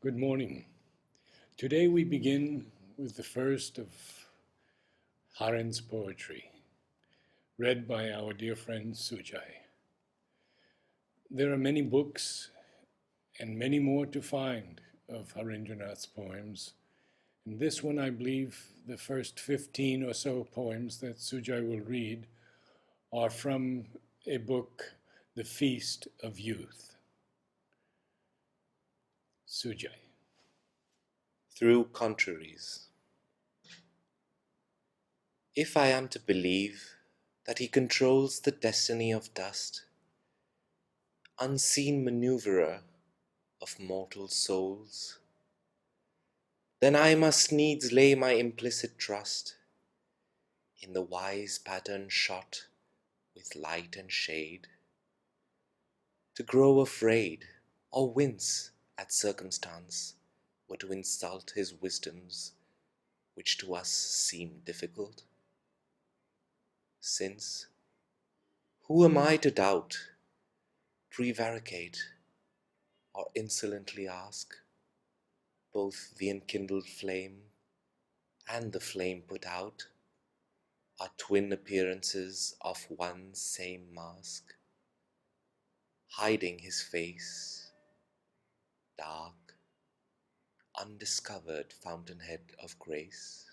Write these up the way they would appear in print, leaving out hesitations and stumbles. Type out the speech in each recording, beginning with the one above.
Good morning. Today we begin with the first of Harin's poetry, read by our dear friend Sujay. There are many books and many more to find of Harindranath's poems. And this one, I believe, the first 15 or so poems that Sujay will read are from a book, The Feast of Youth. Sujay. Through Contraries. If I am to believe that he controls the destiny of dust, unseen maneuverer of mortal souls, then I must needs lay my implicit trust in the wise pattern shot with light and shade, to grow afraid or wince at circumstance were to insult his wisdoms which to us seem difficult. Since, who am I to doubt, prevaricate, or insolently ask both the enkindled flame and the flame put out are twin appearances of one same mask, hiding his face, dark, undiscovered fountainhead of grace?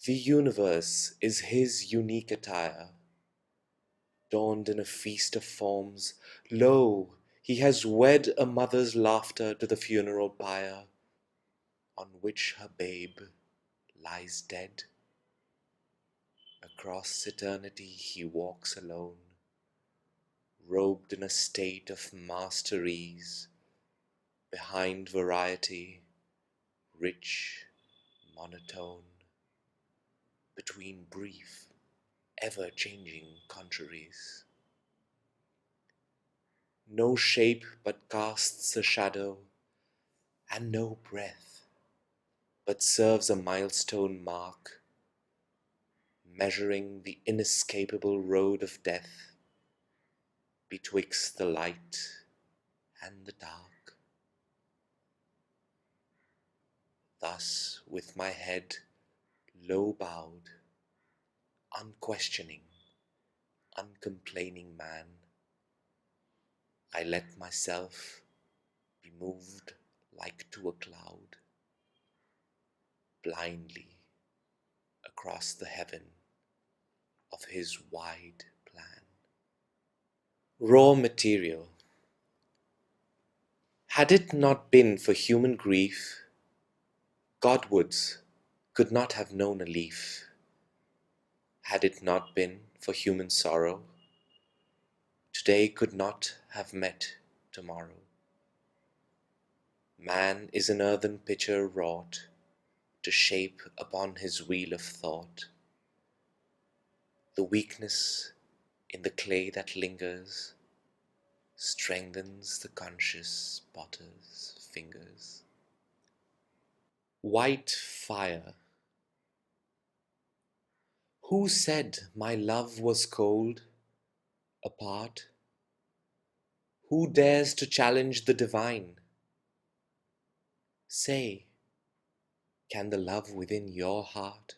The universe is his unique attire, donned in a feast of forms. Lo, he has wed a mother's laughter to the funeral pyre, on which her babe lies dead. Across eternity he walks alone, robed in a state of master-ease, behind variety, rich, monotone, between brief, ever-changing contraries. No shape but casts a shadow, and no breath but serves a milestone mark, measuring the inescapable road of death betwixt the light and the dark. Thus, with my head low bowed, unquestioning, uncomplaining man, I let myself be moved like to a cloud, blindly across the heaven of his wide plan. Raw material. Had it not been for human grief, Godwoods could not have known a leaf. Had it not been for human sorrow, today could not have met tomorrow. Man is an earthen pitcher wrought to shape upon his wheel of thought the weakness in the clay that lingers, strengthens the conscious potter's fingers. White fire. Who said my love was cold, apart? Who dares to challenge the divine? Say, can the love within your heart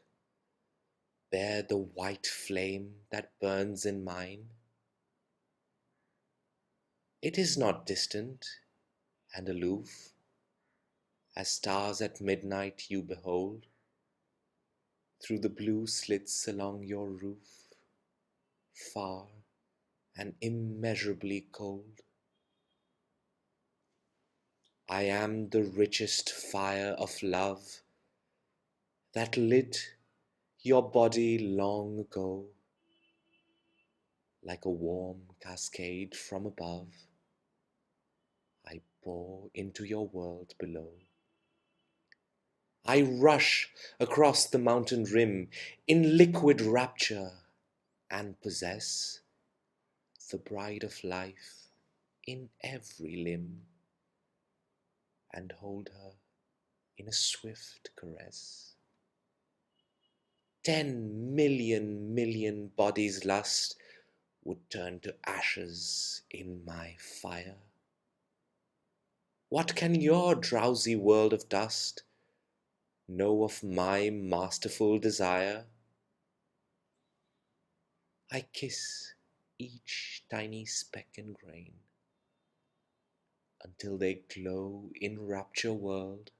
bear the white flame that burns in mine? It is not distant and aloof, as stars at midnight you behold through the blue slits along your roof, far and immeasurably cold. I am the richest fire of love that lit your body long ago, like a warm cascade from above. I pour into your world below. I rush across the mountain rim in liquid rapture and possess the bride of life in every limb, and hold her in a swift caress. 10 million bodies' lust would turn to ashes in my fire. What can your drowsy world of dust know of my masterful desire? I kiss each tiny speck and grain until they glow in rapture world.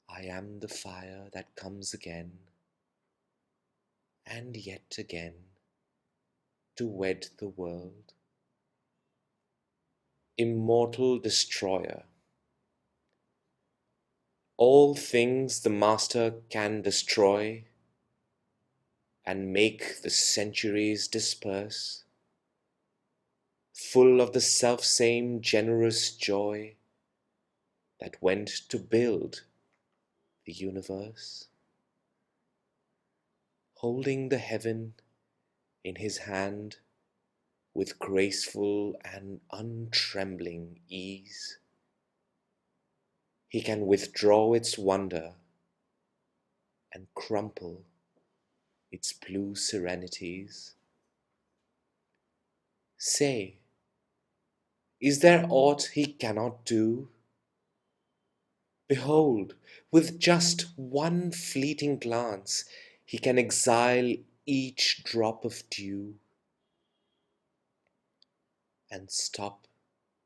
I am the fire that comes again and yet again to wed the world. Immortal destroyer, all things the master can destroy and make the centuries disperse, full of the selfsame generous joy that went to build the universe. Holding the heaven in his hand with graceful and untrembling ease, he can withdraw its wonder and crumple its blue serenities. Say, is there aught he cannot do? Behold, with just one fleeting glance, he can exile each drop of dew and stop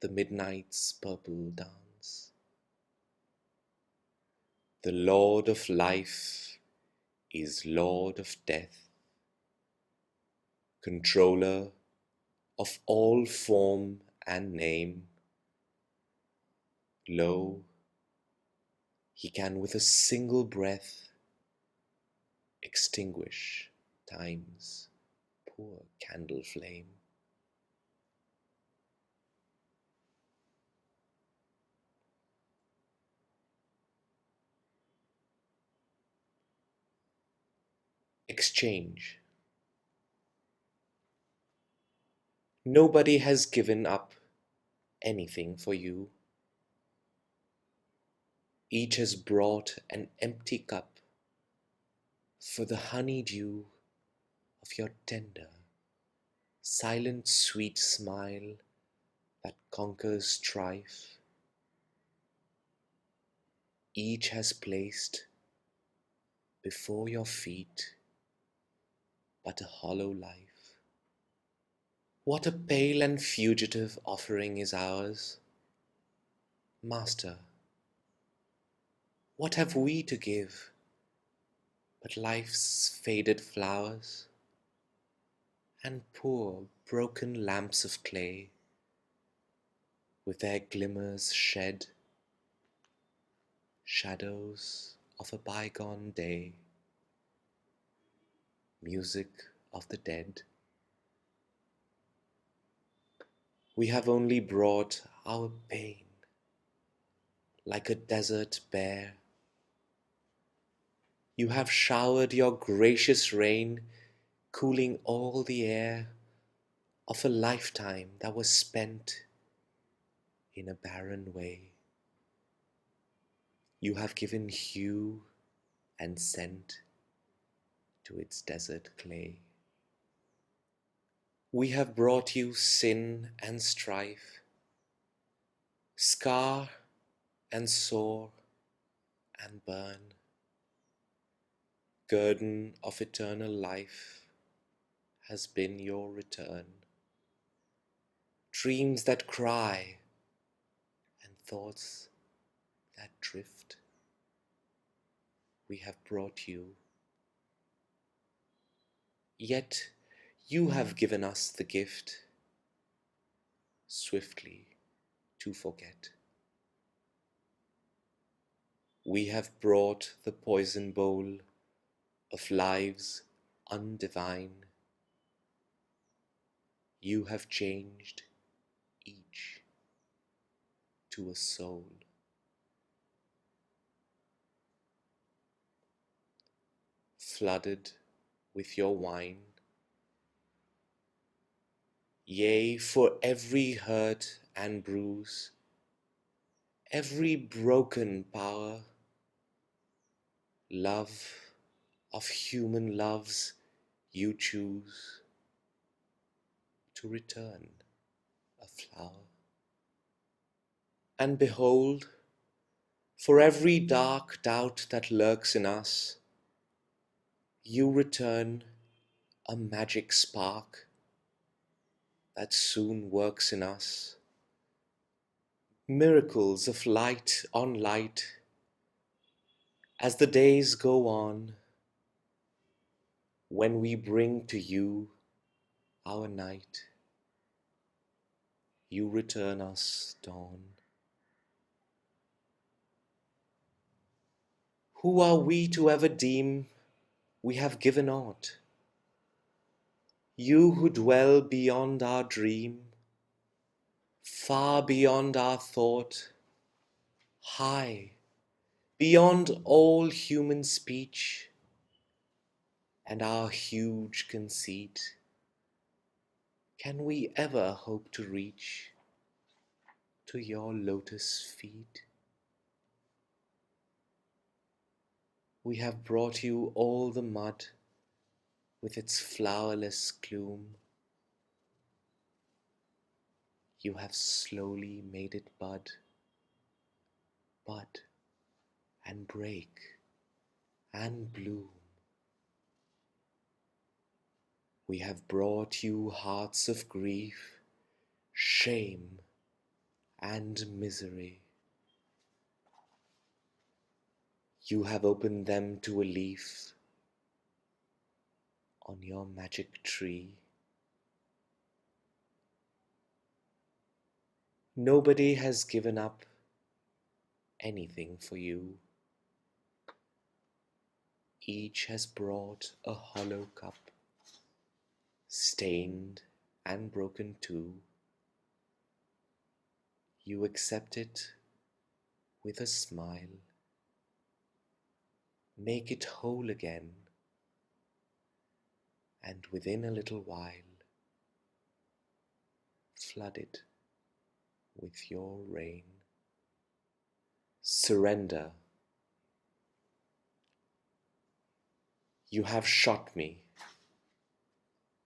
the midnight's purple dance. The Lord of life is Lord of death, controller of all form and name. Lo, he can with a single breath extinguish time's poor candle flame. Exchange. Nobody has given up anything for you. Each has brought an empty cup for the honeydew of your tender, silent, sweet smile that conquers strife. Each has placed before your feet but a hollow life. What a pale and fugitive offering is ours. Master, what have we to give but life's faded flowers and poor broken lamps of clay with their glimmers shed, shadows of a bygone day, music of the dead? We have only brought our pain like a desert bare. You have showered your gracious rain, cooling all the air of a lifetime that was spent in a barren way. You have given hue and scent to its desert clay. We have brought you sin and strife, scar and sore and burn, guerdon of eternal life has been your return. Dreams that cry and thoughts that drift, we have brought you. Yet you have given us the gift swiftly to forget. We have brought the poison bowl of lives undivine. You have changed each to a soul. Flooded with your wine, yea, for every hurt and bruise, every broken power, love of human loves, you choose to return a flower. And behold, for every dark doubt that lurks in us, you return a magic spark that soon works in us. Miracles of light on light as the days go on, when we bring to you our night, you return us dawn. Who are we to ever deem we have given aught? You who dwell beyond our dream, far beyond our thought, high, beyond all human speech and our huge conceit, can we ever hope to reach to your lotus feet? We have brought you all the mud with its flowerless gloom. You have slowly made it bud and break and bloom. We have brought you hearts of grief, shame and misery. You have opened them to a leaf on your magic tree. Nobody has given up anything for you. Each has brought a hollow cup, stained and broken too. You accept it with a smile, make it whole again, and within a little while, flood it with your rain. Surrender. You have shot me,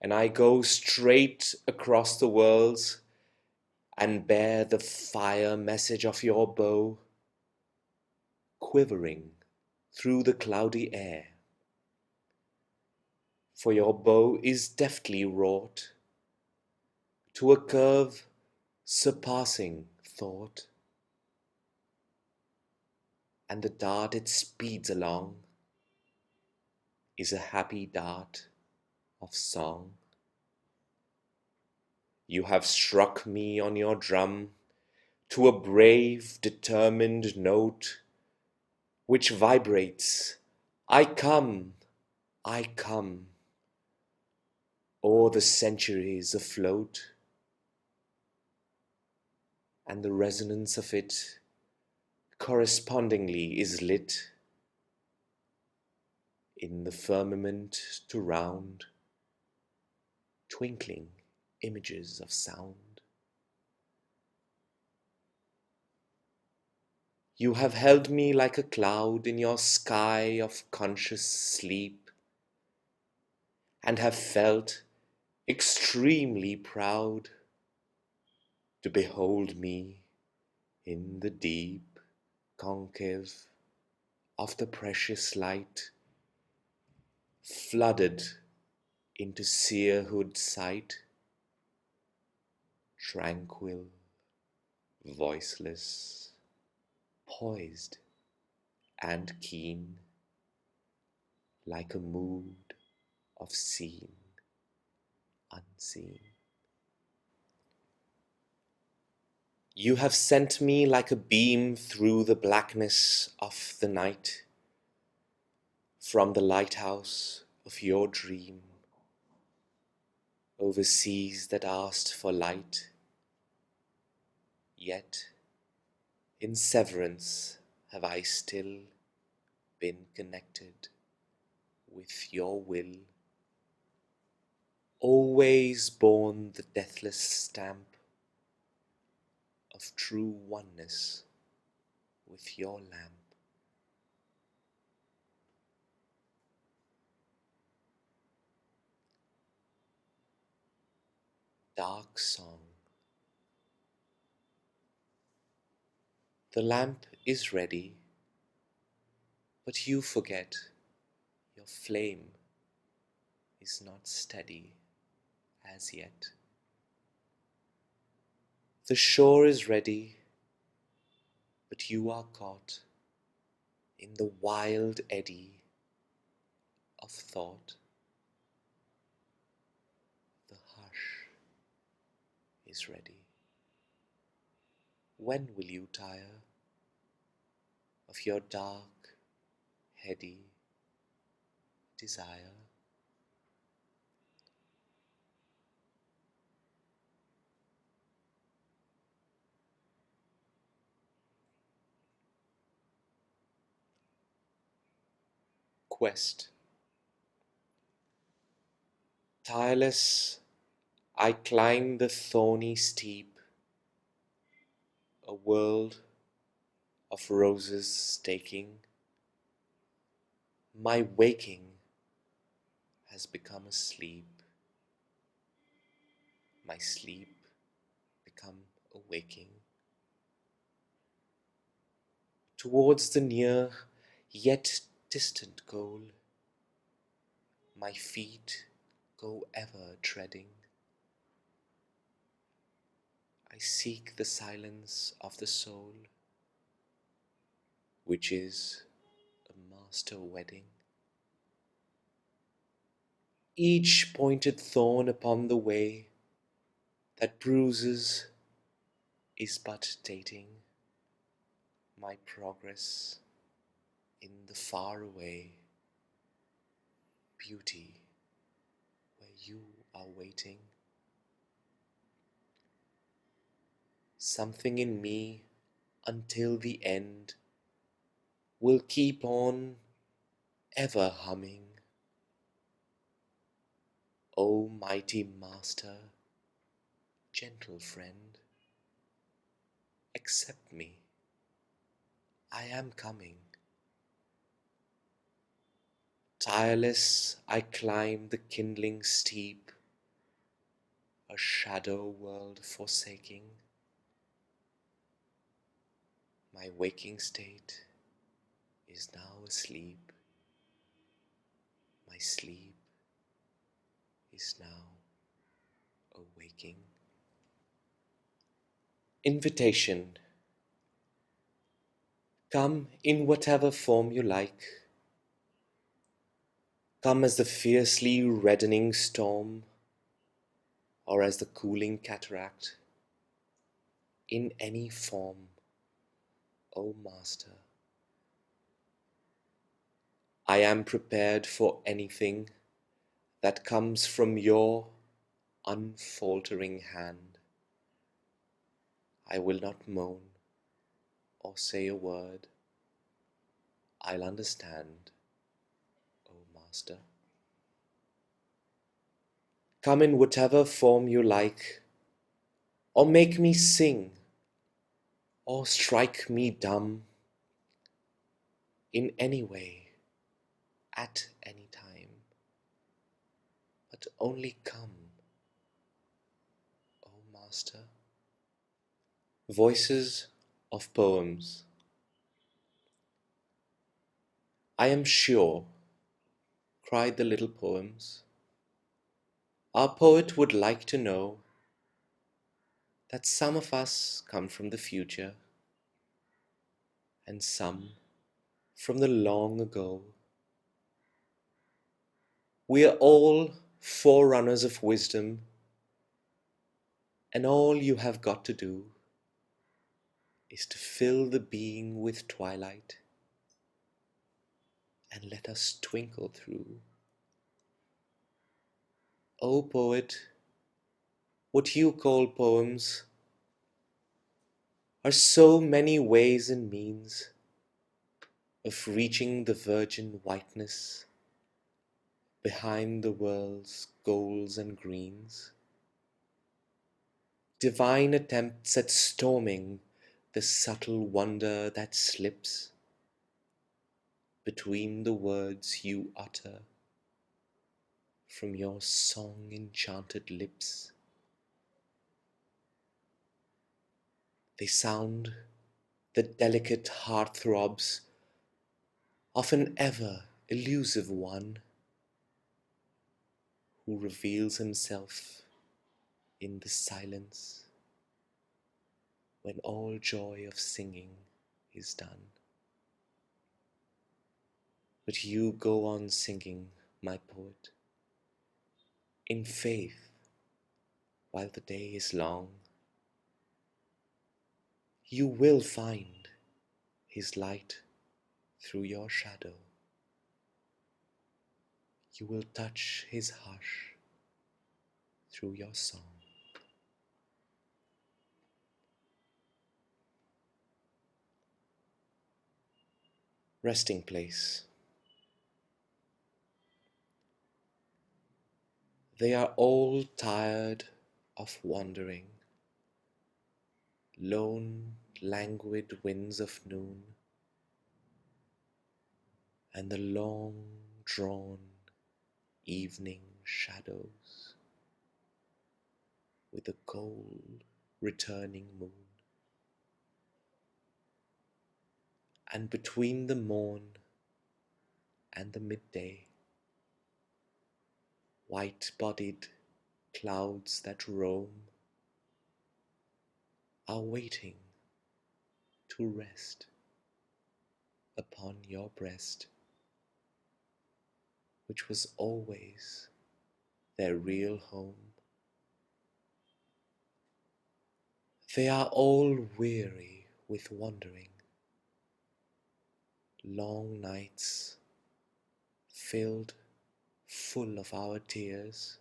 and I go straight across the worlds and bear the fire message of your bow, quivering through the cloudy air. For your bow is deftly wrought to a curve surpassing thought, and the dart it speeds along is a happy dart of song. You have struck me on your drum to a brave, determined note which vibrates, I come, I come, o'er the centuries afloat, and the resonance of it correspondingly is lit in the firmament to round twinkling images of sound. You have held me like a cloud in your sky of conscious sleep, and have felt extremely proud to behold me in the deep concave of the precious light, flooded into seerhood sight, tranquil, voiceless, poised and keen, like a mood of seen, unseen. You have sent me like a beam through the blackness of the night, from the lighthouse of your dream, over seas that asked for light. Yet in severance have I still been connected with your will, always borne the deathless stamp of true oneness with your lamp. Dark song, The lamp is ready, but you forget your flame is not steady as yet. The shore is ready, but you are caught in the wild eddy of thought. The hush is ready. When will you tire of your dark, heady desire? Quest. Tireless, I climb the thorny steep, a world of roses staking. My waking has become a sleep, my sleep become a waking. Towards the near yet distant goal, my feet go ever treading. I seek the silence of the soul, which is a master wedding. Each pointed thorn upon the way that bruises is but dating my progress in the faraway beauty where you are waiting. Something in me until the end will keep on ever humming. O mighty master, gentle friend, accept me, I am coming. Tireless I climb the kindling steep, a shadow world forsaking. My waking state is now asleep, my sleep is now awaking. Invitation. Come in whatever form you like. Come as the fiercely reddening storm, or as the cooling cataract. In any form, O Master. I am prepared for anything that comes from your unfaltering hand. I will not moan or say a word. I'll understand, O Master. Come in whatever form you like, or make me sing, or strike me dumb, in any way, at any time, but only come, O Master. Voices of Poems. I am sure, cried the little poems, our poet would like to know that some of us come from the future, and some from the long ago. We are all forerunners of wisdom, and all you have got to do is to fill the being with twilight and let us twinkle through. O poet, what you call poems are so many ways and means of reaching the virgin whiteness behind the world's golds and greens. Divine attempts at storming the subtle wonder that slips between the words you utter from your song-enchanted lips. They sound the delicate heart-throbs of an ever elusive one who reveals himself in the silence when all joy of singing is done. But you go on singing, my poet, in faith while the day is long. You will find his light through your shadow. You will touch his hush through your song. Resting place. They are all tired of wandering, lone, languid winds of noon, and the long-drawn evening shadows with the cold returning moon. And between the morn and the midday, white-bodied clouds that roam are waiting to rest upon your breast, which was always their real home. They are all weary with wandering, long nights filled full of our tears,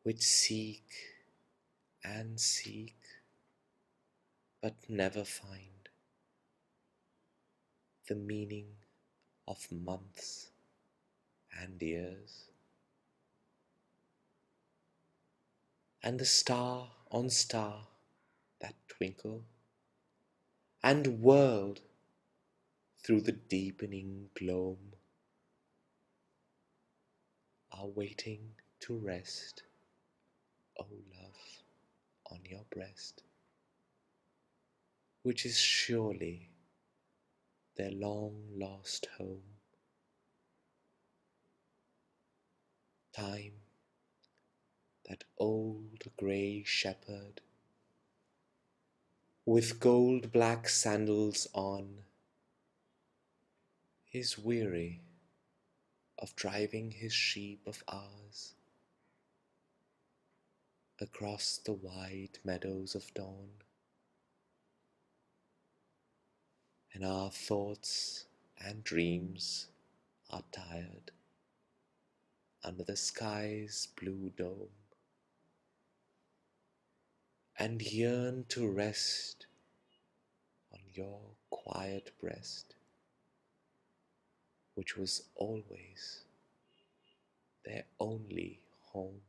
which seek and seek but never find the meaning of months and years. And the star on star that twinkle and whirled through the deepening gloam are waiting to rest, O love, on your breast, which is surely their long-lost home. Time, that old grey shepherd, with gold-black sandals on, is weary of driving his sheep of ours across the wide meadows of dawn. And our thoughts and dreams are tired under the sky's blue dome, and yearn to rest on your quiet breast, which was always their only home.